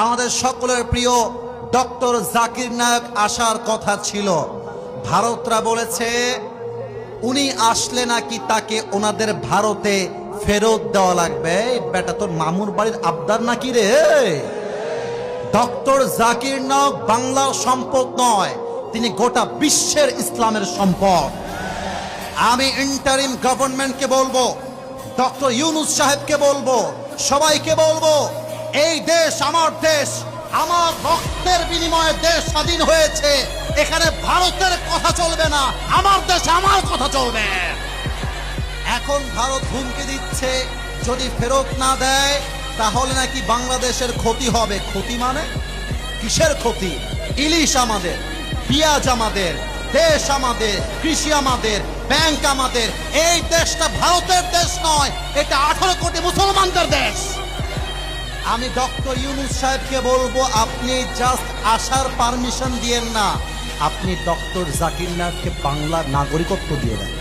আমাদের সকলের প্রিয় ডক্টর জাকির নায়ক আসার কথা ছিল। ভারতরা বলেছে উনি আসলে নাকি তাকে ওনাদের ভারতে ফেরত দেওয়া লাগবে। বেটা তোর মামুর বাড়ির আবদার নাকি রে? ডক্টর জাকির নায়ক বাংলার সম্পদ নয়, তিনি গোটা বিশ্বের ইসলামের সম্পদ। আমি ইন্টারিম গভর্নমেন্টকে বলবো, ডক্টর ইউনূস সাহেবকে বলবো, সবাইকে বলবো, এই দেশ আমার দেশ, আমার রক্তের বিনিময়ে দেশ স্বাধীন হয়েছে। এখানে ভারতের কথা চলবে না, আমার দেশ আমার কথা চলবে। এখন ভারত হুমকি দিচ্ছে যদি ফেরত না দেয় তাহলে নাকি বাংলাদেশের ক্ষতি হবে। ক্ষতি মানে কিসের ক্ষতি? ইলিশ আমাদের, পেঁয়াজ আমাদের, দেশ আমাদের, কৃষি আমাদের, ব্যাংক আমাদের। এই দেশটা ভারতের দেশ নয়, এটা 18 কোটি মুসলমানদের দেশ। আমি ডক্টর ইউনূস সাহেবকে বলবো, আপনি জাস্ট আসার পারমিশন দিয়েন না, আপনি ডক্টর জাকির নায়ককে বাংলার নাগরিকত্ব দিয়ে দেন।